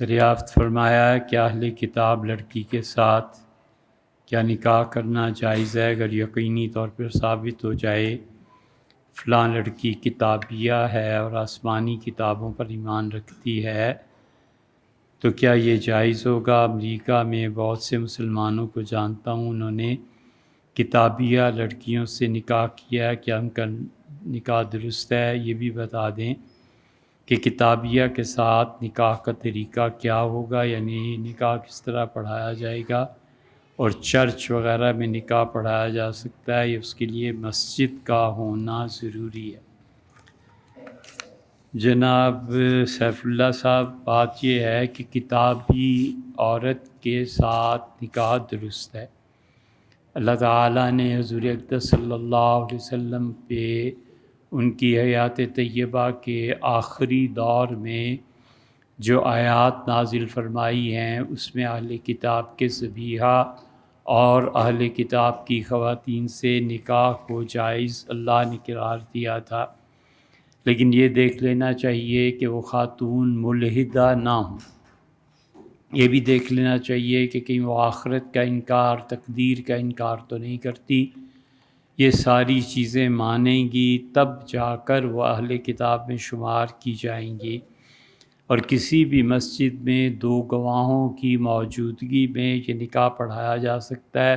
دریافت فرمایا کہ اہل کتاب لڑکی کے ساتھ کیا نکاح کرنا جائز ہے اگر یقینی طور پر ثابت ہو جائے فلاں لڑکی کتابیہ ہے اور آسمانی کتابوں پر ایمان رکھتی ہے تو کیا یہ جائز ہوگا؟ امریکہ میں بہت سے مسلمانوں کو جانتا ہوں، انہوں نے کتابیہ لڑکیوں سے نکاح کیا ہے، کیا ان کا نکاح درست ہے؟ یہ بھی بتا دیں کہ کتابیہ کے ساتھ نکاح کا طریقہ کیا ہوگا، یعنی نکاح کس طرح پڑھایا جائے گا، اور چرچ وغیرہ میں نکاح پڑھایا جا سکتا ہے یا اس کے لیے مسجد کا ہونا ضروری ہے؟ جناب سیف اللہ صاحب، بات یہ ہے کہ کتابی عورت کے ساتھ نکاح درست ہے۔ اللہ تعالیٰ نے حضور اقدس صلی اللہ علیہ وسلم پہ ان کی حیات طیبہ کے آخری دور میں جو آیات نازل فرمائی ہیں اس میں اہل کتاب کے ذبیحہ اور اہل کتاب کی خواتین سے نکاح کو جائز اللہ نے قرار دیا تھا، لیکن یہ دیکھ لینا چاہیے کہ وہ خاتون ملحدہ نہ ہوں۔ یہ بھی دیکھ لینا چاہیے کہ کہیں وہ آخرت کا انکار، تقدیر کا انکار تو نہیں کرتی۔ یہ ساری چیزیں مانیں گی تب جا کر وہ اہل کتاب میں شمار کی جائیں گی، اور کسی بھی مسجد میں دو گواہوں کی موجودگی میں یہ نکاح پڑھایا جا سکتا ہے۔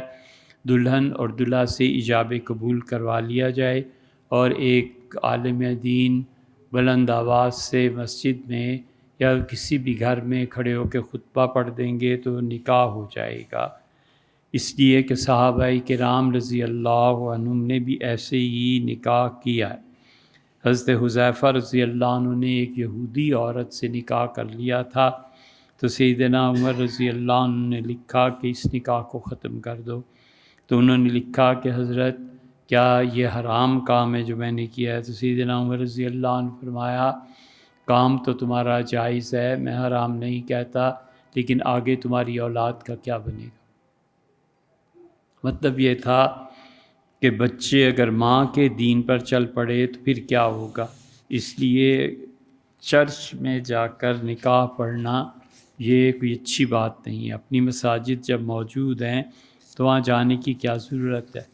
دلہن اور دلہا سے ایجاب قبول کروا لیا جائے اور ایک عالم دین بلند آواز سے مسجد میں یا کسی بھی گھر میں کھڑے ہو کے خطبہ پڑھ دیں گے تو نکاح ہو جائے گا۔ اس لیے کہ صحابہ کرام رضی اللہ عنہم نے بھی ایسے ہی نکاح کیا ہے۔ حضرت حذیفہ رضی اللہ عنہ نے ایک یہودی عورت سے نکاح کر لیا تھا تو سیدنا عمر رضی اللہ عنہ نے لکھا کہ اس نکاح کو ختم کر دو، تو انہوں نے لکھا کہ حضرت کیا یہ حرام کام ہے جو میں نے کیا ہے؟ تو سیدنا عمر رضی اللہ عنہ فرمایا کام تو تمہارا جائز ہے، میں حرام نہیں کہتا، لیکن آگے تمہاری اولاد کا کیا بنے گا؟ مطلب یہ تھا کہ بچے اگر ماں کے دین پر چل پڑے تو پھر کیا ہوگا۔ اس لیے چرچ میں جا کر نکاح پڑھنا یہ کوئی اچھی بات نہیں ہے۔ اپنی مساجد جب موجود ہیں تو وہاں جانے کی کیا ضرورت ہے؟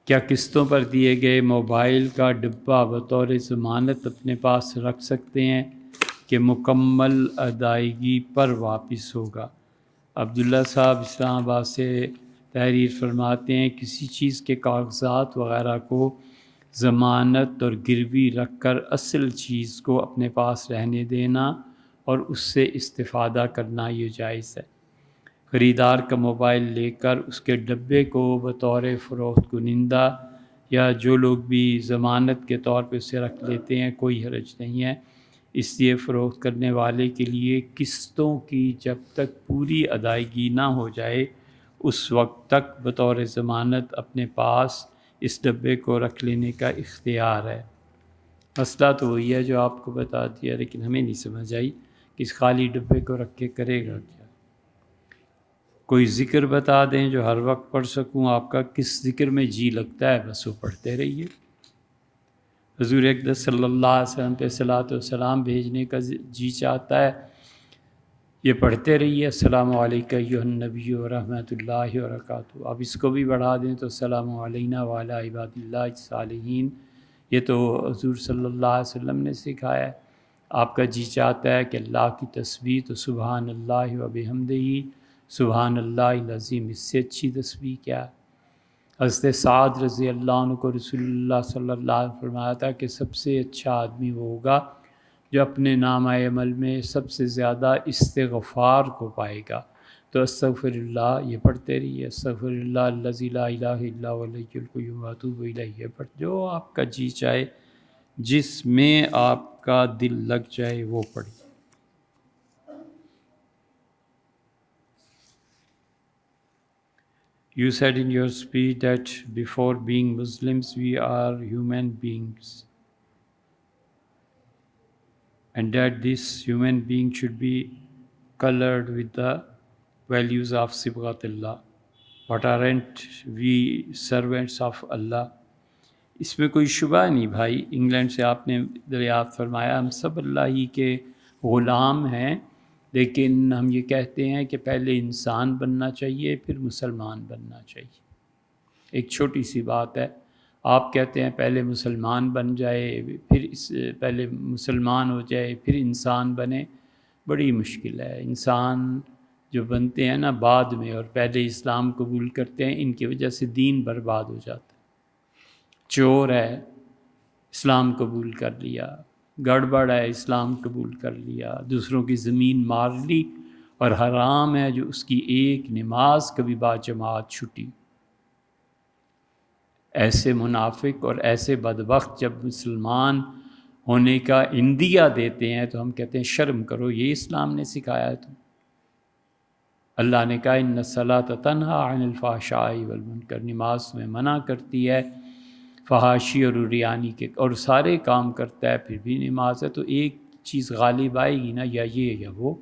کیا قسطوں پر دیے گئے موبائل کا ڈبہ بطور ضمانت اپنے پاس رکھ سکتے ہیں کہ مکمل ادائیگی پر واپس ہوگا؟ عبداللہ صاحب اسلام آباد سے تحریر فرماتے ہیں کسی چیز کے کاغذات وغیرہ کو ضمانت اور گروی رکھ کر اصل چیز کو اپنے پاس رہنے دینا اور اس سے استفادہ کرنا یہ جائز ہے۔ خریدار کا موبائل لے کر اس کے ڈبے کو بطور فروخت کنندہ یا جو لوگ بھی ضمانت کے طور پہ اسے رکھ لیتے ہیں کوئی حرج نہیں ہے۔ اس لیے فروخت کرنے والے کے لیے قسطوں کی جب تک پوری ادائیگی نہ ہو جائے اس وقت تک بطور ضمانت اپنے پاس اس ڈبے کو رکھ لینے کا اختیار ہے۔ مسئلہ تو وہی ہے جو آپ کو بتا دیا، لیکن ہمیں نہیں سمجھ آئی کہ اس خالی ڈبے کو رکھ کے کرے گا کیا۔ کوئی ذکر بتا دیں جو ہر وقت پڑھ سکوں، آپ کا کس ذکر میں جی لگتا ہے بس وہ پڑھتے رہیے۔ حضور اقدس صلی اللہ علیہ وسلم پہ صلاۃ و سلام بھیجنے کا جی چاہتا ہے، یہ پڑھتے رہیے السلام علیکم ایھا النبی ورحمۃ اللہ وبرکاتہ۔ اب اس کو بھی بڑھا دیں تو السلام علینا وعلی عباد اللہ الصالحین، یہ تو حضور صلی اللہ علیہ وسلم نے سکھایا ہے۔ آپ کا جی چاہتا ہے کہ اللہ کی تسبیح تو سبحان اللہ و بحمدہ، سبحان اللہ العظیم، اس سے اچھی تسبیح کیا ہے؟ حضرت سعد رضی اللہ عنہ کو رسول اللہ صلی اللہ علیہ وسلم فرمایا تھا کہ سب سے اچھا آدمی وہ ہوگا جو اپنے نامہ عمل میں سب سے زیادہ استغفار کو پائے گا۔ تو استغفر اللہ یہ پڑھتے رہیے، استغفر اللہ الذی لا الہ الا هو الحی القیوم واتوب الیہ، پڑھ جو آپ کا جی چاہے، جس میں آپ کا دل لگ جائے وہ پڑھیے۔ You said in your speech that before being Muslims we are human beings, and that this human being should be colored with the values of Sibghatullah. But aren't we servants of Allah? اس میں کوئی شبہ نہیں بھائی، England سے آپ نے دریافت فرمایا ہم سب اللہ ہی کے غلام ہیں، لیکن ہم یہ کہتے ہیں کہ پہلے انسان بننا چاہیے پھر مسلمان بننا چاہیے۔ ایک چھوٹی سی بات ہے، آپ کہتے ہیں پہلے مسلمان بن جائے پہلے مسلمان ہو جائے پھر انسان بنے، بڑی مشکل ہے۔ انسان جو بنتے ہیں نا بعد میں اور پہلے اسلام قبول کرتے ہیں، ان کی وجہ سے دین برباد ہو جاتا ہے۔ چور ہے، اسلام قبول کر لیا، گڑبڑ ہے، اسلام قبول کر لیا، دوسروں کی زمین مار لی، اور حرام ہے جو اس کی ایک نماز کبھی باجماعت چھٹی۔ ایسے منافق اور ایسے بدبخت جب مسلمان ہونے کا اندیا دیتے ہیں تو ہم کہتے ہیں شرم کرو، یہ اسلام نے سکھایا ہے۔ تو اللہ نے کہا ان الصلاۃ تنہی عن الفحشاء والمنکر، نماز میں منع کرتی ہے فحاشی اور عریانی کے، اور سارے کام کرتا ہے پھر بھی نماز ہے۔ تو ایک چیز غالب آئے گی نا، یا یہ یا وہ۔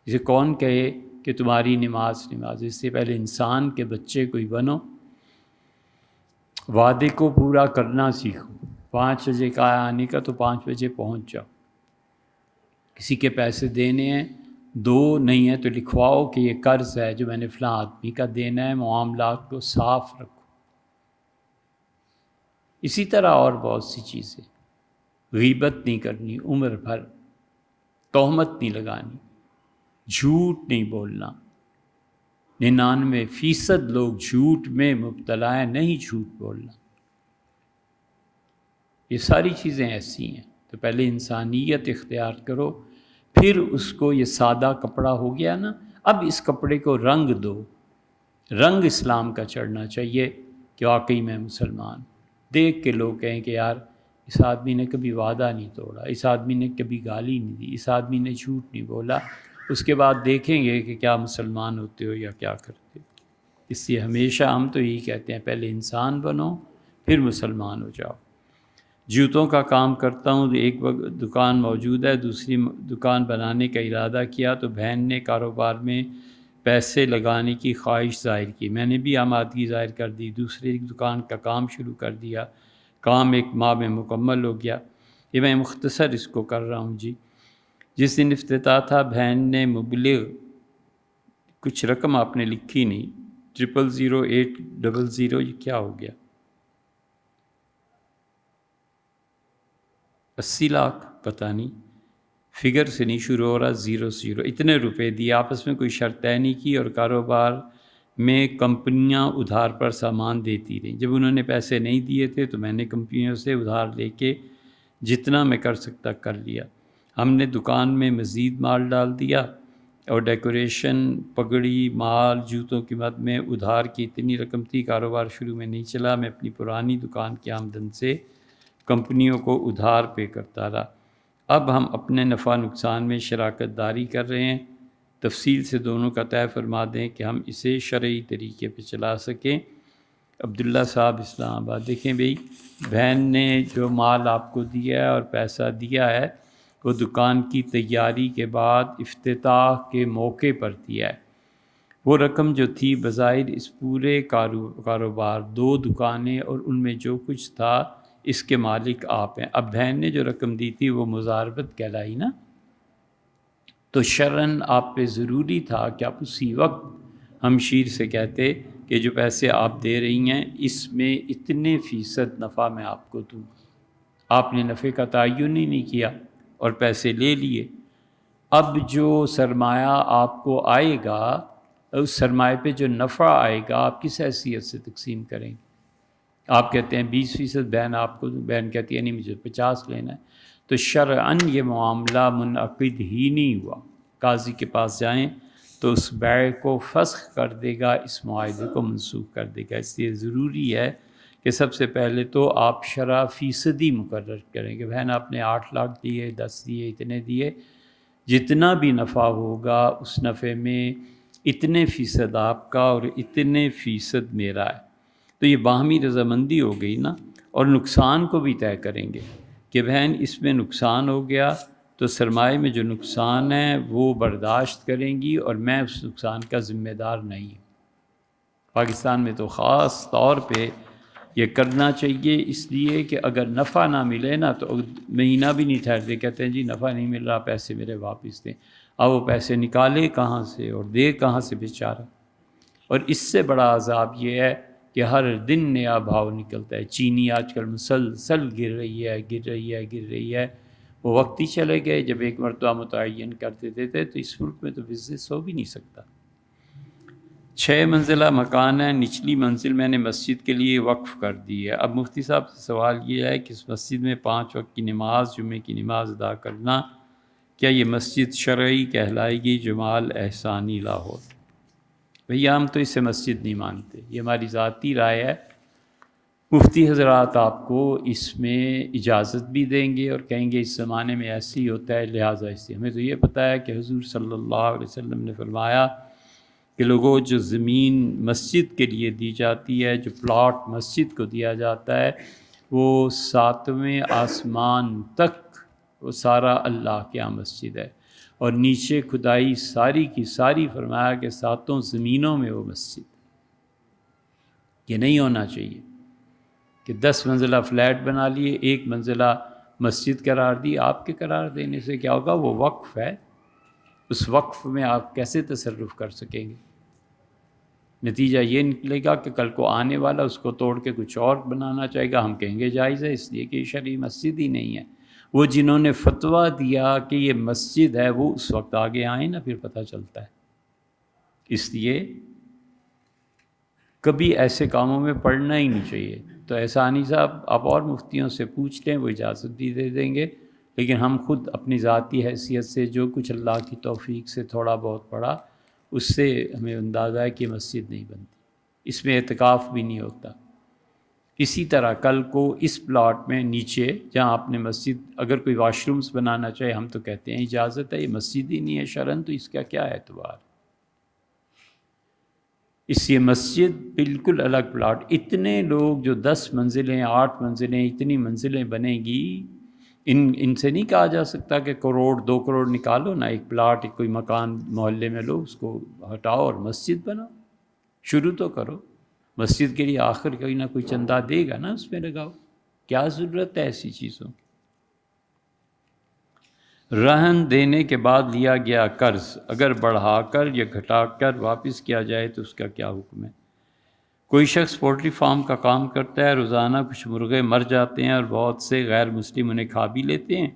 اسے کون کہے کہ تمہاری نماز اس سے پہلے انسان کے بچے کوئی بنو، وعدے کو پورا کرنا سیکھو۔ 5 بجے کا آنے کا تو 5 بجے پہنچ جاؤ۔ کسی کے پیسے دینے ہیں، 2 نہیں ہیں تو لکھواؤ کہ یہ قرض ہے جو میں نے فلاں آدمی کا دینا ہے، معاملات کو صاف رکھو۔ اسی طرح اور بہت سی چیزیں، غیبت نہیں کرنی عمر بھر، تہمت نہیں لگانی، جھوٹ نہیں بولنا۔ 99% لوگ جھوٹ میں مبتلا ہیں، نہیں جھوٹ بولنا۔ یہ ساری چیزیں ایسی ہیں، تو پہلے انسانیت اختیار کرو، پھر اس کو یہ سادہ کپڑا ہو گیا نا، اب اس کپڑے کو رنگ دو، رنگ اسلام کا چڑھنا چاہیے کہ واقعی میں مسلمان۔ دیکھ کے لوگ کہیں کہ یار اس آدمی نے کبھی وعدہ نہیں توڑا، اس آدمی نے کبھی گالی نہیں دی، اس آدمی نے جھوٹ نہیں بولا، اس کے بعد دیکھیں گے کہ کیا مسلمان ہوتے ہو یا کیا کرتے ہو۔ اس لیے ہمیشہ ہم تو یہی کہتے ہیں پہلے انسان بنو پھر مسلمان ہو جاؤ۔ جوتوں کا کام کرتا ہوں، ایک وقت دکان موجود ہے، دوسری دکان بنانے کا ارادہ کیا تو بہن نے کاروبار میں پیسے لگانے کی خواہش ظاہر کی، میں نے بھی آمادگی ظاہر کر دی، دوسری دکان کا کام شروع کر دیا، کام 1 ماہ میں مکمل ہو گیا۔ یہ میں مختصر اس کو کر رہا ہوں جی۔ جس دن افتتاح تھا بہن نے مبلغ کچھ رقم آپ نے لکھی نہیں، 000800، یہ کیا ہو گیا؟ 80 لاکھ، پتہ نہیں، فگر سے نہیں شروع ہو رہا، 00 اتنے روپے دیے، آپس میں کوئی شرط طے نہیں کی، اور کاروبار میں کمپنیاں ادھار پر سامان دیتی رہیں۔ جب انہوں نے پیسے نہیں دیے تھے تو میں نے کمپنیوں سے ادھار لے کے جتنا میں کر سکتا کر لیا۔ ہم نے دکان میں مزید مال ڈال دیا، اور ڈیکوریشن، پگڑی، مال، جوتوں کی مد میں ادھار کی اتنی رقم تھی، کاروبار شروع میں نہیں چلا، میں اپنی پرانی دکان کی آمدن سے کمپنیوں کو ادھار پے کرتا رہا۔ اب ہم اپنے نفع نقصان میں شراکت داری کر رہے ہیں، تفصیل سے دونوں کا طے فرما دیں کہ ہم اسے شرعی طریقے پہ چلا سکیں۔ عبداللہ صاحب اسلام آباد۔ دیکھیں بھئی، بہن نے جو مال آپ کو دیا ہے اور پیسہ دیا ہے وہ دکان کی تیاری کے بعد افتتاح کے موقع پر دیا ہے۔ وہ رقم جو تھی بظاہر اس پورے کاروبار، 2 دکانیں اور ان میں جو کچھ تھا، اس کے مالک آپ ہیں۔ اب بہن نے جو رقم دی تھی وہ مضاربت کہلائی نا، تو شرعاً آپ پہ ضروری تھا کہ آپ اسی وقت ہمشیر سے کہتے کہ جو پیسے آپ دے رہی ہیں اس میں اتنے فیصد نفع میں آپ کو دوں۔ آپ نے نفع کا تعین ہی نہیں کیا اور پیسے لے لیے۔ اب جو سرمایہ آپ کو آئے گا، اس سرمایہ پہ جو نفع آئے گا، آپ کس حیثیت سے تقسیم کریں گے؟ آپ کہتے ہیں 20% بہن آپ کو دوں، بہن کہتی ہے نہیں مجھے 50 لینا ہے۔ تو شرعاً یہ معاملہ منعقد ہی نہیں ہوا۔ قاضی کے پاس جائیں تو اس بیع کو فسخ کر دے گا، اس معاہدے کو منسوخ کر دے گا۔ اس لیے ضروری ہے کہ سب سے پہلے تو آپ شرح فیصدی مقرر کریں کہ بہن آپ نے 8 لاکھ دیے، 10 دیے، اتنے دیے، جتنا بھی نفع ہوگا اس نفع میں اتنے فیصد آپ کا اور اتنے فیصد میرا ہے۔ تو یہ باہمی رضامندی ہو گئی نا، اور نقصان کو بھی طے کریں گے کہ بہن اس میں نقصان ہو گیا تو سرمایہ میں جو نقصان ہے وہ برداشت کریں گی اور میں اس نقصان کا ذمہ دار نہیں ہوں۔ پاکستان میں تو خاص طور پہ یہ کرنا چاہیے، اس لیے کہ اگر نفع نہ ملے نا تو مہینہ بھی نہیں ٹھہرتے، کہتے ہیں جی نفع نہیں مل رہا، پیسے میرے واپس دیں۔ اب وہ پیسے نکالے کہاں سے اور دے کہاں سے بیچارہ؟ اور اس سے بڑا عذاب یہ ہے کہ ہر دن نیا بھاؤ نکلتا ہے۔ چینی آج کل مسلسل گر رہی ہے۔ وہ وقت ہی چلے گئے جب ایک مرتبہ متعین کر دیتے تھے، تو اس ملک میں تو بزنس ہو بھی نہیں سکتا۔ 6 منزلہ مکان ہے، نچلی منزل میں نے مسجد کے لیے وقف کر دی ہے۔ اب مفتی صاحب سے سوال یہ ہے کہ اس مسجد میں 5 وقت کی نماز، جمعے کی نماز ادا کرنا، کیا یہ مسجد شرعی کہلائے گی؟ جمال احسانی لاہور۔ بھیا ہم تو اسے مسجد نہیں مانتے، یہ ہماری ذاتی رائے ہے۔ مفتی حضرات آپ کو اس میں اجازت بھی دیں گے اور کہیں گے اس زمانے میں ایسے ہی ہوتا ہے، لہٰذا اس لیے ہمیں تو یہ پتہ ہے کہ حضور صلی اللہ علیہ وسلم نے فرمایا کہ لوگوں جو زمین مسجد کے لیے دی جاتی ہے، جو پلاٹ مسجد کو دیا جاتا ہے، وہ 7ویں آسمان تک وہ سارا اللہ کی مسجد ہے، اور نیچے کھدائی ساری کی ساری فرمایا کہ 7 زمینوں میں وہ مسجد۔ یہ نہیں ہونا چاہیے کہ 10 منزلہ فلیٹ بنا لیے، 1 منزلہ مسجد قرار دی۔ آپ کے قرار دینے سے کیا ہوگا؟ وہ وقف ہے، اس وقف میں آپ کیسے تصرف کر سکیں گے؟ نتیجہ یہ نکلے گا کہ کل کو آنے والا اس کو توڑ کے کچھ اور بنانا چاہے گا، ہم کہیں گے جائز ہے، اس لیے کہ یہ شرعی مسجد ہی نہیں ہے۔ وہ جنہوں نے فتویٰ دیا کہ یہ مسجد ہے، وہ اس وقت آگے آئیں نا، پھر پتہ چلتا ہے۔ اس لیے کبھی ایسے کاموں میں پڑھنا ہی نہیں چاہیے۔ تو احسانی صاحب آپ اور مفتیوں سے پوچھ لیں، وہ اجازت بھی دے دیں گے، لیکن ہم خود اپنی ذاتی حیثیت سے جو کچھ اللہ کی توفیق سے تھوڑا بہت پڑھا، اس سے ہمیں اندازہ ہے کہ مسجد نہیں بنتی، اس میں اعتکاف بھی نہیں ہوتا۔ اسی طرح کل کو اس پلاٹ میں نیچے جہاں آپ نے مسجد، اگر کوئی واش رومز بنانا چاہے، ہم تو کہتے ہیں اجازت ہے، یہ مسجد ہی نہیں ہے شرعاً، تو اس کا کیا اعتبار؟ اس یہ مسجد بالکل الگ پلاٹ۔ اتنے لوگ جو 10 منزلیں 8 منزلیں اتنی منزلیں بنیں گی، ان سے نہیں کہا جا سکتا کہ کروڑ 2 کروڑ نکالو نا، ایک پلاٹ ایک کوئی مکان محلے میں لو، اس کو ہٹاؤ اور مسجد بناؤ۔ شروع تو کرو، مسجد کے لیے آخر کوئی نہ کوئی چندہ دے گا نا، اس میں لگاؤ، کیا ضرورت ہے ایسی چیزوں؟ رہن دینے کے بعد لیا گیا قرض اگر بڑھا کر یا گھٹا کر واپس کیا جائے تو اس کا کیا حکم ہے؟ کوئی شخص پولٹری فارم کا کام کرتا ہے، روزانہ کچھ مرغے مر جاتے ہیں اور بہت سے غیر مسلم انہیں کھا بھی لیتے ہیں،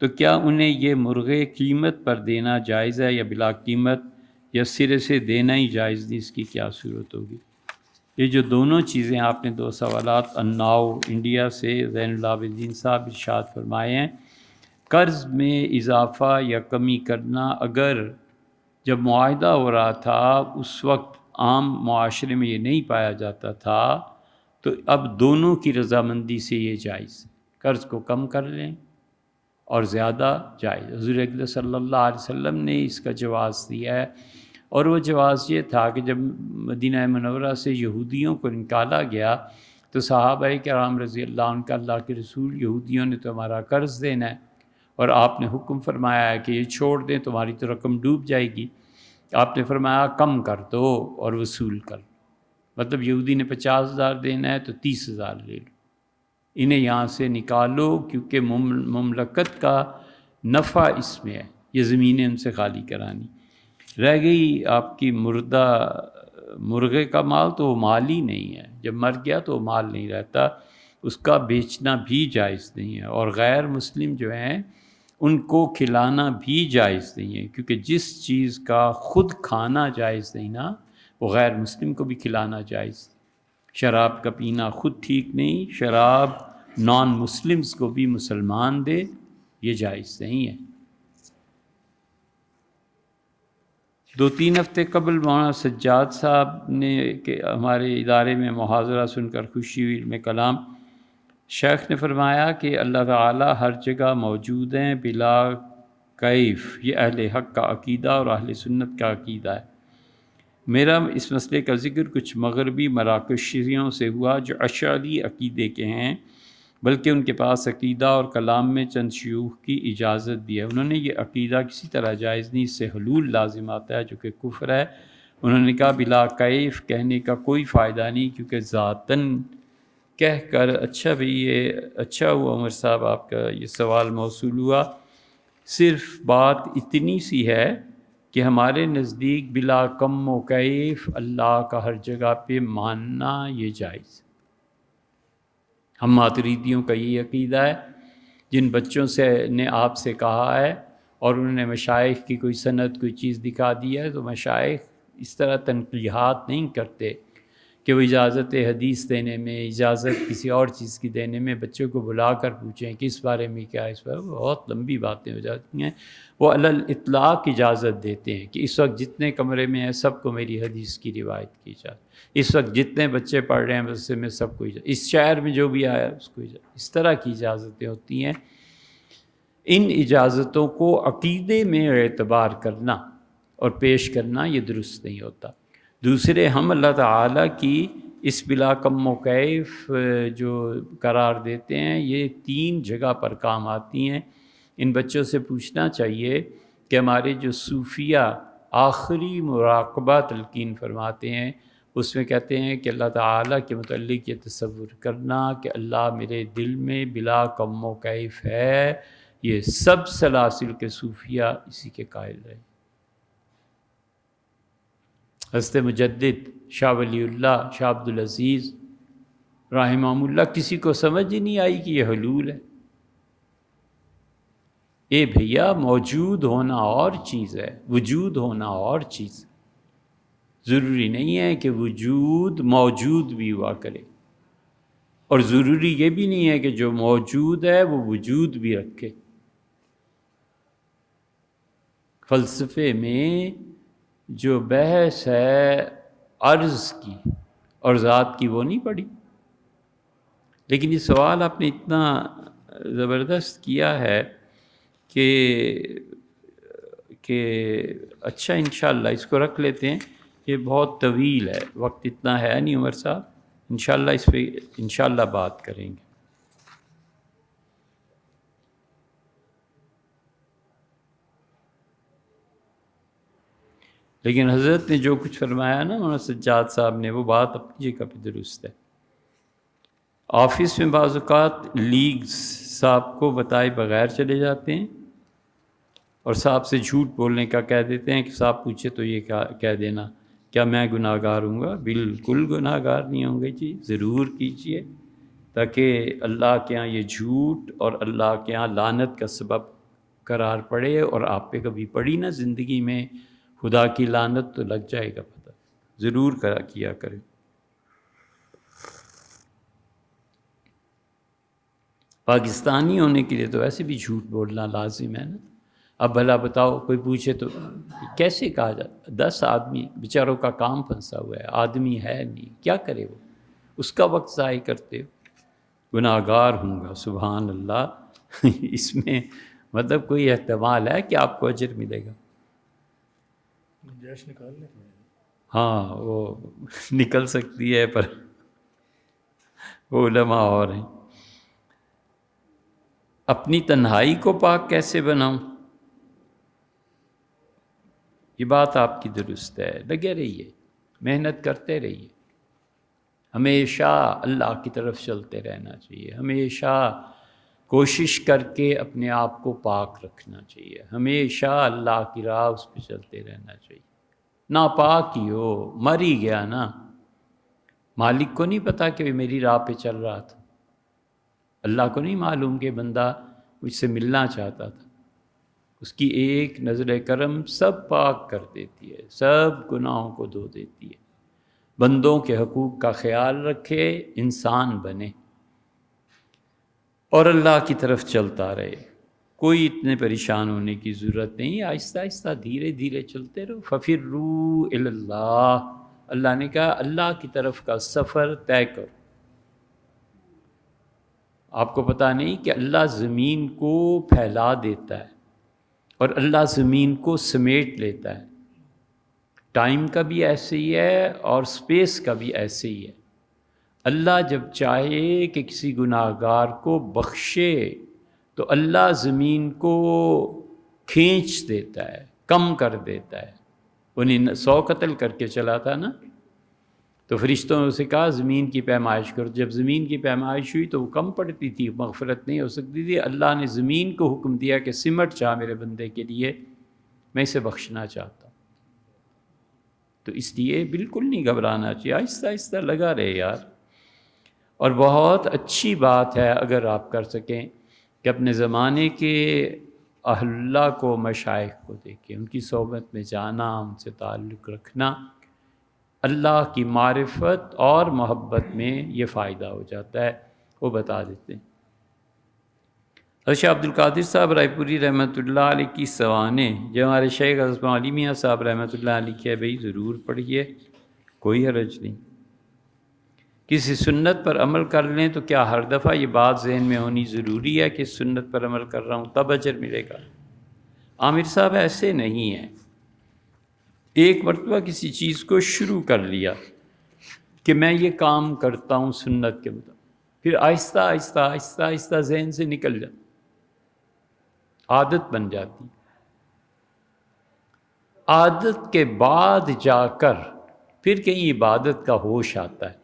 تو کیا انہیں یہ مرغے قیمت پر دینا جائز ہے یا بلا قیمت، یا سرے سے دینا ہی جائز نہیں؟ اس کی کیا صورت ہوگی؟ یہ جو دونوں چیزیں آپ نے 2 سوالات اناؤ انڈیا سے زین العابدین صاحب ارشاد فرمائے ہیں، قرض میں اضافہ یا کمی کرنا اگر جب معاہدہ ہو رہا تھا اس وقت عام معاشرے میں یہ نہیں پایا جاتا تھا، تو اب دونوں کی رضامندی سے یہ جائز، قرض کو کم کر لیں اور زیادہ جائز۔ حضور اکرم صلی اللہ علیہ وسلم نے اس کا جواز دیا ہے، اور وہ جواز یہ تھا کہ جب مدینہ منورہ سے یہودیوں کو نکالا گیا تو صحابہ کرام رضی اللہ عنہ کا اللہ کے رسول، یہودیوں نے تو ہمارا قرض دینا ہے، اور آپ نے حکم فرمایا ہے کہ یہ چھوڑ دیں، تمہاری تو رقم ڈوب جائے گی۔ آپ نے فرمایا کم کر دو اور وصول کر لو، مطلب یہودی نے 50,000 دینا ہے تو 30,000 لے لو، انہیں یہاں سے نکالو، کیونکہ مملکت کا نفع اس میں ہے، یہ زمینیں ان سے خالی کرانی۔ رہ گئی آپ کی مردہ مرغے کا مال، تو وہ مال ہی نہیں ہے، جب مر گیا تو وہ مال نہیں رہتا، اس کا بیچنا بھی جائز نہیں ہے، اور غیر مسلم جو ہیں ان کو کھلانا بھی جائز نہیں ہے، کیونکہ جس چیز کا خود کھانا جائز نہیں نا، وہ غیر مسلم کو بھی کھلانا جائز۔ شراب کا پینا خود ٹھیک نہیں، شراب نان مسلمز کو بھی مسلمان دے، یہ جائز نہیں ہے۔ 2-3 ہفتے قبل مولانا سجاد صاحب نے کہ ہمارے ادارے میں محاضرہ سن کر خوشی ہوئی، علم کلام، شیخ نے فرمایا کہ اللہ تعالیٰ ہر جگہ موجود ہیں بلا کیف، یہ اہل حق کا عقیدہ اور اہل سنت کا عقیدہ ہے۔ میرا اس مسئلے کا ذکر کچھ مغربی مراکشیوں سے ہوا جو اشعری عقیدے کے ہیں، بلکہ ان کے پاس عقیدہ اور کلام میں چند شیوخ کی اجازت بھی ہے۔ انہوں نے یہ عقیدہ کسی طرح جائز نہیں، اس سے حلول لازم آتا ہے جو کہ کفر ہے۔ انہوں نے کہا بلا کیف کہنے کا کوئی فائدہ نہیں، کیونکہ ذاتاً کہہ کر اچھا بھی یہ اچھا ہوا عمر صاحب آپ کا یہ سوال موصول ہوا، صرف بات اتنی سی ہے کہ ہمارے نزدیک بلا کم و کیف اللہ کا ہر جگہ پہ ماننا یہ جائز۔ ہم ماتریدیوں کا یہ عقیدہ ہے، جن بچوں سے نے آپ سے کہا ہے اور انہوں نے مشائخ کی کوئی سند کوئی چیز دکھا دی ہے، تو مشائخ اس طرح تنقیحات نہیں کرتے کہ وہ اجازت حدیث دینے میں، اجازت کسی اور چیز کی دینے میں بچوں کو بلا کر پوچھیں کہ اس بارے میں کیا ہے، اس بارے میں بہت لمبی باتیں ہو جاتی ہیں۔ وہ علی الاطلاق اجازت دیتے ہیں کہ اس وقت جتنے کمرے میں ہیں سب کو میری حدیث کی روایت کی جائے، اس وقت جتنے بچے پڑھ رہے ہیں بس میں سب کو اس شہر میں جو بھی آیا اس کو اس طرح کی اجازتیں ہوتی ہیں۔ ان اجازتوں کو عقیدے میں اعتبار کرنا اور پیش کرنا یہ درست نہیں ہوتا۔ دوسرے، ہم اللہ تعالیٰ کی اس بلا کم و کیف جو قرار دیتے ہیں یہ 3 جگہ پر کام آتی ہیں۔ ان بچوں سے پوچھنا چاہیے کہ ہمارے جو صوفیہ آخری مراقبہ تلقین فرماتے ہیں اس میں کہتے ہیں کہ اللہ تعالیٰ کے متعلق یہ تصور کرنا کہ اللہ میرے دل میں بلا کم و کیف ہے، یہ سب سلاسل کے صوفیہ اسی کے قائل رہے۔ حضرت مجدد شاہ ولی اللہ، شاہ عبدالعزیز رحمہم اللہ، کسی کو سمجھ ہی نہیں آئی کہ یہ حلول ہے۔ اے بھیا، موجود ہونا اور چیز ہے، وجود ہونا اور چیز۔ ضروری نہیں ہے کہ وجود موجود بھی ہوا کرے، اور ضروری یہ بھی نہیں ہے کہ جو موجود ہے وہ وجود بھی رکھے۔ فلسفے میں جو بحث ہے عرض کی اور ذات کی وہ نہیں پڑھی، لیکن یہ سوال آپ نے اتنا زبردست کیا ہے کہ اچھا انشاءاللہ اس کو رکھ لیتے ہیں۔ یہ بہت طویل ہے، وقت اتنا ہے نہیں عمر صاحب، انشاءاللہ اس پہ انشاءاللہ بات کریں گے۔ لیکن حضرت نے جو کچھ فرمایا نا مولانا سجاد صاحب نے، وہ بات اپنی جگہ پہ درست ہے۔ آفس میں بعض اوقات لیگز صاحب کو بتائے بغیر چلے جاتے ہیں اور صاحب سے جھوٹ بولنے کا کہہ دیتے ہیں کہ صاحب پوچھے تو یہ کہہ دینا کیا میں گناہ گار ہوں گا؟ بالکل گناہ گار نہیں ہوں گے جی، ضرور کیجئے، تاکہ اللہ کے ہاں یہ جھوٹ اور اللہ کے ہاں لعنت کا سبب قرار پڑے، اور آپ پہ کبھی پڑی نا زندگی میں خدا کی لعنت تو لگ جائے گا پتہ، ضرور کیا کرے۔ پاکستانی ہونے کے لیے تو ویسے بھی جھوٹ بولنا لازم ہے نا۔ اب بھلا بتاؤ، کوئی پوچھے تو کیسے کہا جاتا؟ 10 آدمی بیچاروں کا کام پھنسا ہوا ہے، آدمی ہے نہیں، کیا کرے وہ؟ اس کا وقت ضائع کرتے ہو۔ گناہ گار ہوں گا، سبحان اللہ، اس میں مطلب کوئی احتمال ہے کہ آپ کو اجر ملے گا؟ گنجائش نکالنے میں ہاں وہ نکل سکتی ہے، پر وہ علماء اور ہیں۔ اپنی تنہائی کو پاک کیسے بناؤں؟ یہ بات آپ کی درست ہے، لگے رہیے، محنت کرتے رہیے، ہمیشہ اللہ کی طرف چلتے رہنا چاہیے، ہمیشہ کوشش کر کے اپنے آپ کو پاک رکھنا چاہیے، ہمیشہ اللہ کی راہ اس پہ چلتے رہنا چاہیے۔ ناپاک ہی ہو، مر ہی گیا نا، مالک کو نہیں پتا کہ میری راہ پہ چل رہا تھا، اللہ کو نہیں معلوم کہ بندہ مجھ سے ملنا چاہتا تھا۔ اس کی ایک نظر کرم سب پاک کر دیتی ہے، سب گناہوں کو دھو دیتی ہے۔ بندوں کے حقوق کا خیال رکھے، انسان بنے اور اللہ کی طرف چلتا رہے، کوئی اتنے پریشان ہونے کی ضرورت نہیں، آہستہ آہستہ دھیرے دھیرے چلتے رہو۔ فَفِرُّوا إِلَى اللَّهِ، اللہ نے کہا اللہ کی طرف کا سفر طے کرو۔ آپ کو پتہ نہیں کہ اللہ زمین کو پھیلا دیتا ہے اور اللہ زمین کو سمیٹ لیتا ہے، ٹائم کا بھی ایسے ہی ہے اور سپیس کا بھی ایسے ہی ہے۔ اللہ جب چاہے کہ کسی گناہ گار کو بخشے تو اللہ زمین کو کھینچ دیتا ہے، کم کر دیتا ہے۔ انہیں 100 قتل کر کے چلا تھا نا، تو فرشتوں نے اسے کہا زمین کی پیمائش کرو. جب زمین کی پیمائش ہوئی تو وہ کم پڑتی تھی، مغفرت نہیں ہو سکتی تھی. اللہ نے زمین کو حکم دیا کہ سمٹ جا میرے بندے کے لیے، میں اسے بخشنا چاہتا ہوں. تو اس لیے بالکل نہیں گھبرانا چاہیے، آہستہ آہستہ لگا رہے یار. اور بہت اچھی بات ہے اگر آپ کر سکیں کہ اپنے زمانے کے اہل اللہ کو، مشائخ کو دیکھیں، ان کی صحبت میں جانا، ان سے تعلق رکھنا، اللہ کی معرفت اور محبت میں یہ فائدہ ہو جاتا ہے. وہ بتا دیتے ہیں. حضرت شاہ عبد القادر صاحب رائے پوری رحمۃ اللہ علیہ کی سوانح جو ہمارے شیخ حضرت علی میاں صاحب رحمۃ اللہ علیہ کی ہے، بھائی ضرور پڑھیے، کوئی حرج نہیں. کسی سنت پر عمل کر لیں تو کیا ہر دفعہ یہ بات ذہن میں ہونی ضروری ہے کہ سنت پر عمل کر رہا ہوں تب اجر ملے گا؟ عامر صاحب ایسے نہیں ہیں. ایک مرتبہ کسی چیز کو شروع کر لیا کہ میں یہ کام کرتا ہوں سنت کے مطابق، پھر آہستہ آہستہ آہستہ آہستہ ذہن سے نکل جاتا، عادت بن جاتی. عادت کے بعد جا کر پھر کہیں عبادت کا ہوش آتا ہے.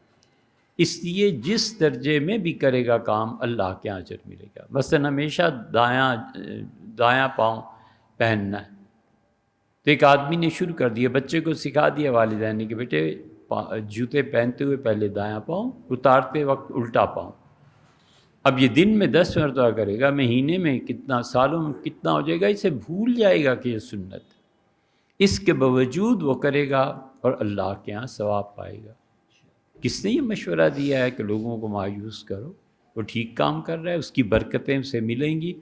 اس لیے جس درجے میں بھی کرے گا کام اللہ کے اجر ملے گا. مثلا ہمیشہ دایاں پاؤں پہننا ہے تو ایک آدمی نے شروع کر دیا، بچے کو سکھا دیا والدین نے کہ بیٹے جوتے پہنتے ہوئے پہلے دایاں پاؤں، اتارتے وقت الٹا پاؤں. اب یہ دن میں 10 مرتبہ کرے گا، مہینے میں کتنا، سالوں میں کتنا ہو جائے گا، اسے بھول جائے گا کہ یہ سنت. اس کے باوجود وہ کرے گا اور اللہ کے ہاں ثواب پائے گا. کس نے یہ مشورہ دیا ہے کہ لوگوں کو مایوس کرو؟ وہ ٹھیک کام کر رہا ہے، اس کی برکتیں اسے ملیں گی،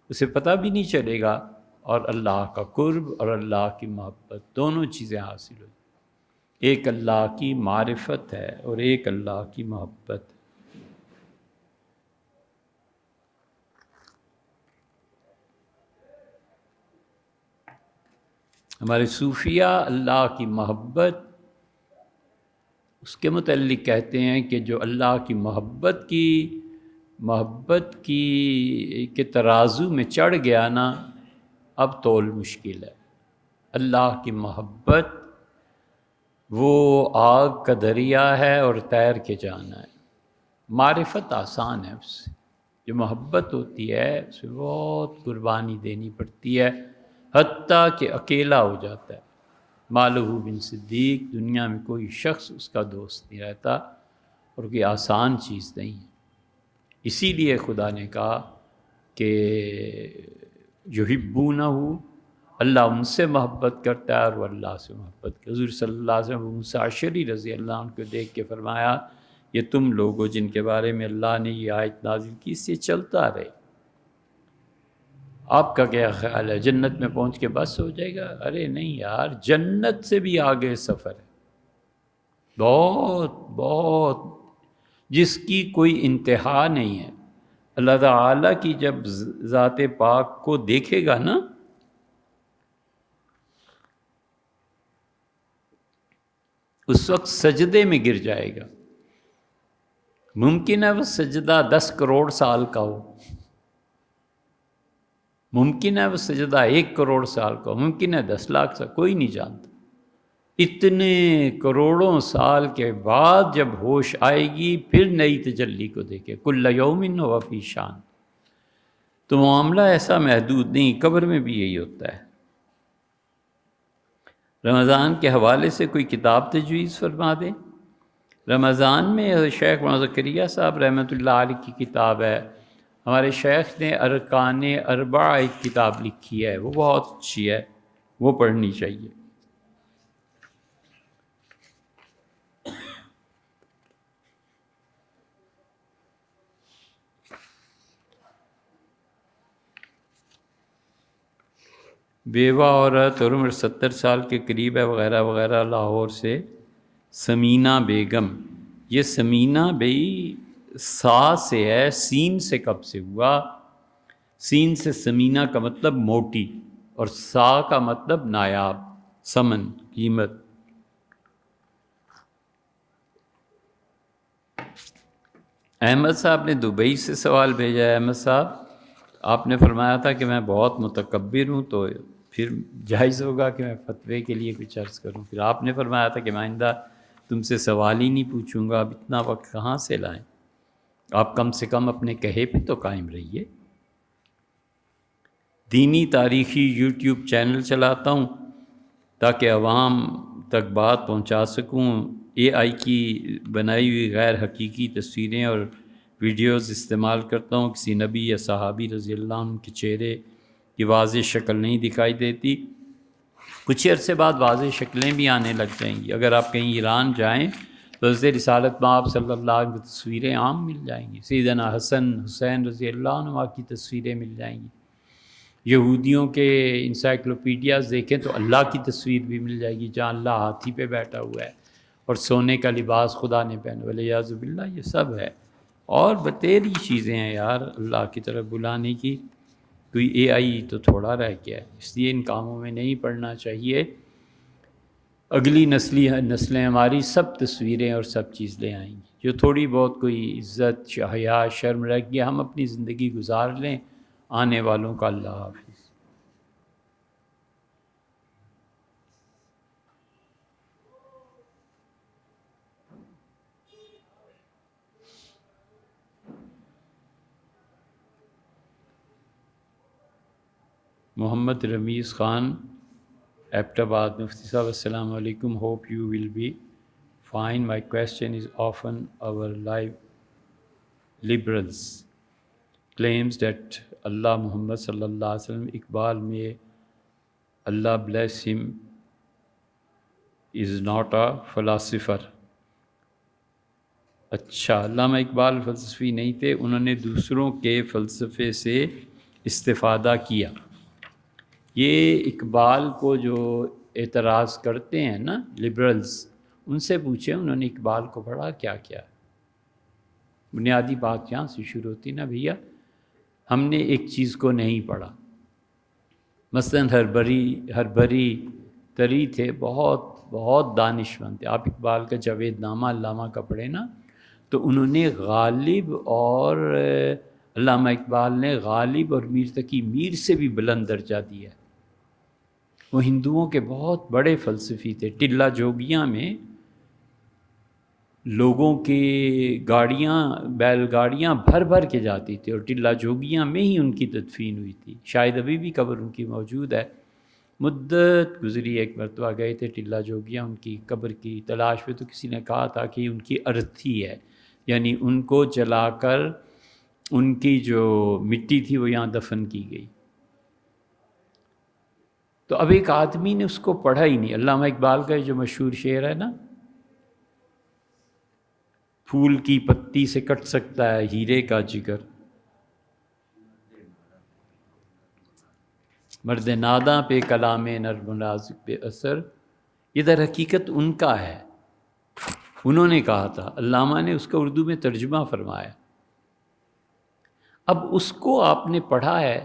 اسے پتہ بھی نہیں چلے گا، اور اللہ کا قرب اور اللہ کی محبت دونوں چیزیں حاصل ہو. ایک اللہ کی معرفت ہے اور ایک اللہ کی محبت. ہمارے صوفیہ اللہ کی محبت اس کے متعلق کہتے ہیں کہ جو اللہ کی محبت کے ترازو میں چڑھ گیا نا، اب تول مشکل ہے. اللہ کی محبت وہ آگ کا دریا ہے اور تیر کے جانا ہے. معرفت آسان ہے، اس سے جو محبت ہوتی ہے اس سے بہت قربانی دینی پڑتی ہے، حتیٰ کہ اکیلا ہو جاتا ہے. مالہ بن صدیق، دنیا میں کوئی شخص اس کا دوست نہیں رہتا، اور کوئی آسان چیز نہیں ہے. اسی لیے خدا نے کہا کہ یحبونہ، اللہ ان سے محبت کرتا ہے اور وہ اللہ سے محبت کرتا ہے. حضور صلی اللہ علیہ وسلم موسیٰ اشعری رضی اللہ عنہ کو دیکھ کے فرمایا یہ تم لوگ ہو جن کے بارے میں اللہ نے یہ آیت نازل کی، اس سے چلتا رہے. آپ کا کیا خیال ہے جنت میں پہنچ کے بس ہو جائے گا؟ ارے نہیں یار، جنت سے بھی آگے سفر ہے، بہت بہت، جس کی کوئی انتہا نہیں ہے. اللہ تعالیٰ کی جب ذات پاک کو دیکھے گا نا، اس وقت سجدے میں گر جائے گا. ممکن ہے وہ سجدہ 10 کروڑ سال کا ہو، ممکن ہے وہ سجدہ 1 کروڑ سال کا ہو، ممکن ہے 10 لاکھ سال، کوئی نہیں جانتا. اتنے کروڑوں سال کے بعد جب ہوش آئے گی پھر نئی تجلی کو دیکھے. کل یوم ہو فی شان. تو معاملہ ایسا محدود نہیں، قبر میں بھی یہی ہوتا ہے. رمضان کے حوالے سے کوئی کتاب تجویز فرما دیں. رمضان میں شیخ مولانا زکریا صاحب رحمۃ اللہ علیہ کی کتاب ہے. ہمارے شیخ نے ارکان اربعہ ایک کتاب لکھی ہے، وہ بہت اچھی ہے، وہ پڑھنی چاہیے. بیوہ عورت اور عمر 70 سال کے قریب ہے وغیرہ وغیرہ. لاہور سے سمینہ بیگم. یہ سمینہ بھائی سا سے ہے، سین سے کب سے ہوا؟ سین سے سمینہ کا مطلب موٹی، اور سا کا مطلب نایاب، ثمن، قیمت. احمد صاحب نے دبئی سے سوال بھیجا ہے. احمد صاحب، آپ نے فرمایا تھا کہ میں بہت متکبر ہوں، تو پھر جائز ہوگا کہ میں فتوے کے لیے کچھ عرض کروں. پھر آپ نے فرمایا تھا کہ میں آئندہ تم سے سوال ہی نہیں پوچھوں گا، اب اتنا وقت کہاں سے لائیں؟ آپ کم سے کم اپنے کہے پہ تو قائم رہیے۔ دینی تاریخی یوٹیوب چینل چلاتا ہوں تاکہ عوام تک بات پہنچا سکوں۔ اے آئی کی بنائی ہوئی غیر حقیقی تصویریں اور ویڈیوز استعمال کرتا ہوں۔ کسی نبی یا صحابی رضی اللہ عنہ کے چہرے کی واضح شکل نہیں دکھائی دیتی، کچھ عرصے بعد واضح شکلیں بھی آنے لگ جائیں گی۔ اگر آپ کہیں ایران جائیں تو حضرت رسالت مآب صلی اللہ علیہ وسلم کی تصویریں عام مل جائیں گی، سیدنا حسن حسین رضی اللہ عنہ کی تصویریں مل جائیں گی۔ یہودیوں کے انسائکلوپیڈیاز دیکھیں تو اللہ کی تصویر بھی مل جائے گی جہاں اللہ ہاتھی پہ بیٹھا ہوا ہے اور سونے کا لباس خدا نے پہنا، والیاذ باللہ یہ سب ہے۔ اور بتیری چیزیں ہیں یار اللہ کی طرف بلانے کی، کوئی اے آئی تو تھوڑا رہ گیا ہے، اس لیے ان کاموں میں نہیں پڑنا چاہیے۔ اگلی نسلیں ہماری سب تصویریں اور سب چیز لے آئیں گی، جو تھوڑی بہت کوئی عزت حیا شرم رہ گیا ہم اپنی زندگی گزار لیں، آنے والوں کا اللہ حافظ۔ محمد رمیز خان ایبٹ آباد، مفتی صاحب السلام علیکم، hope you will be fine, my question is often our liberals claims that Allah Muhammad sallallahu alaihi wasallam Iqbal, may Allah bless him, is not a philosopher۔ اچھا، علامہ اقبال فلسفی نہیں تھے، انہوں نے دوسروں کے فلسفے سے استفادہ کیا۔ یہ اقبال کو جو اعتراض کرتے ہیں نا لبرلز، ان سے پوچھیں انہوں نے اقبال کو پڑھا کیا کیا؟ بنیادی بات یہاں سے شروع ہوتی نا بھیا، ہم نے ایک چیز کو نہیں پڑھا۔ مثلاً ہربری تری تھے، بہت دانش مند تھے۔ آپ اقبال کا جاوید نامہ علامہ کا پڑھیں نا، تو انہوں نے غالب اور علامہ اقبال نے غالب اور میر تقی میر سے بھی بلند درجہ دیا ہے۔ وہ ہندوؤں کے بہت بڑے فلسفی تھے۔ ٹلہ جوگیاں میں لوگوں کی بیل گاڑیاں بھر کے جاتی تھی اور ٹلہ جوگیاں میں ہی ان کی تدفین ہوئی تھی، شاید ابھی بھی قبر ان کی موجود ہے۔ مدت گزری، ایک مرتبہ گئے تھے ٹلہ جوگیاں ان کی قبر کی تلاش میں، تو کسی نے کہا تھا کہ ان کی ارتھی ہے، یعنی ان کو جلا کر ان کی جو مٹی تھی وہ یہاں دفن کی گئی۔ تو اب ایک آدمی نے اس کو پڑھا ہی نہیں۔ علامہ اقبال کا جو مشہور شعر ہے نا، پھول کی پتی سے کٹ سکتا ہے ہیرے کا جگر، مرد ناداں پہ کلام نرم نازک پہ اثر، ادھر حقیقت ان کا ہے، انہوں نے کہا تھا، علامہ نے اس کا اردو میں ترجمہ فرمایا۔ اب اس کو آپ نے پڑھا ہے،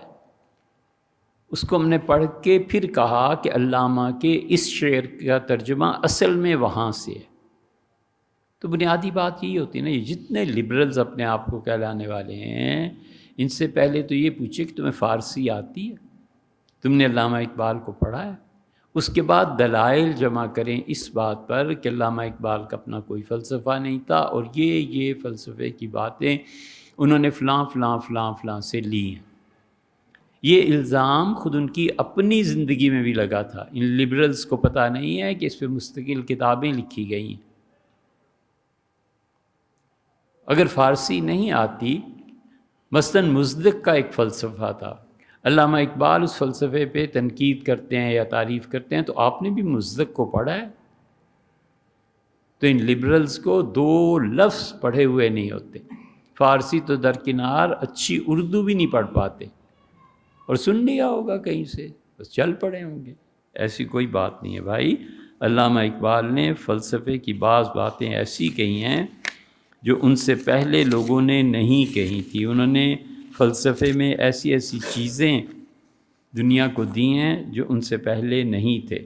اس کو ہم نے پڑھ کے پھر کہا کہ علامہ کے اس شعر کا ترجمہ اصل میں وہاں سے ہے۔ تو بنیادی بات یہی ہوتی ہے نا، یہ جتنے لبرلز اپنے آپ کو کہلانے والے ہیں، ان سے پہلے تو یہ پوچھے کہ تمہیں فارسی آتی ہے، تم نے علامہ اقبال کو پڑھا ہے؟ اس کے بعد دلائل جمع کریں اس بات پر کہ علامہ اقبال کا اپنا کوئی فلسفہ نہیں تھا، اور یہ فلسفے کی باتیں انہوں نے فلاں سے لی ہیں۔ یہ الزام خود ان کی اپنی زندگی میں بھی لگا تھا۔ ان لبرلز کو پتہ نہیں ہے کہ اس پہ مستقل کتابیں لکھی گئی ہیں۔ اگر فارسی نہیں آتی، مثلاً مزدق کا ایک فلسفہ تھا، علامہ اقبال اس فلسفے پہ تنقید کرتے ہیں یا تعریف کرتے ہیں، تو آپ نے بھی مزدق کو پڑھا ہے؟ تو ان لبرلز کو 2 لفظ پڑھے ہوئے نہیں ہوتے، فارسی تو درکنار، اچھی اردو بھی نہیں پڑھ پاتے، اور سن لیا ہوگا کہیں سے، بس چل پڑے ہوں گے۔ ایسی کوئی بات نہیں ہے بھائی۔ علامہ اقبال نے فلسفے کی بعض باتیں ایسی کہی ہیں جو ان سے پہلے لوگوں نے نہیں کہی تھی۔ انہوں نے فلسفے میں ایسی چیزیں دنیا کو دی ہیں جو ان سے پہلے نہیں تھے۔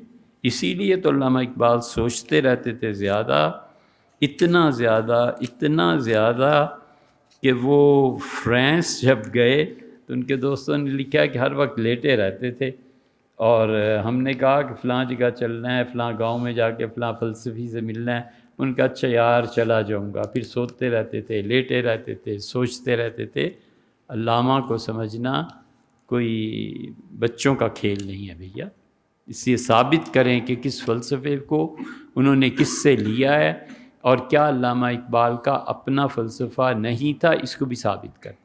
اسی لیے تو علامہ اقبال سوچتے رہتے تھے زیادہ، اتنا زیادہ کہ وہ فرانس جب گئے تو ان کے دوستوں نے لکھا کہ ہر وقت لیٹے رہتے تھے، اور ہم نے کہا کہ فلاں جگہ چلنا ہے، فلاں گاؤں میں جا کے فلاں فلسفی سے ملنا ہے، ان کا اچھا یار چلا جاؤں گا، پھر سوتے رہتے تھے، لیٹے رہتے تھے، سوچتے رہتے تھے۔ علامہ کو سمجھنا کوئی بچوں کا کھیل نہیں ہے بھیا، اس لیے ثابت کریں کہ کس فلسفے کو انہوں نے کس سے لیا ہے، اور کیا علامہ اقبال کا اپنا فلسفہ نہیں تھا، اس کو بھی ثابت کریں۔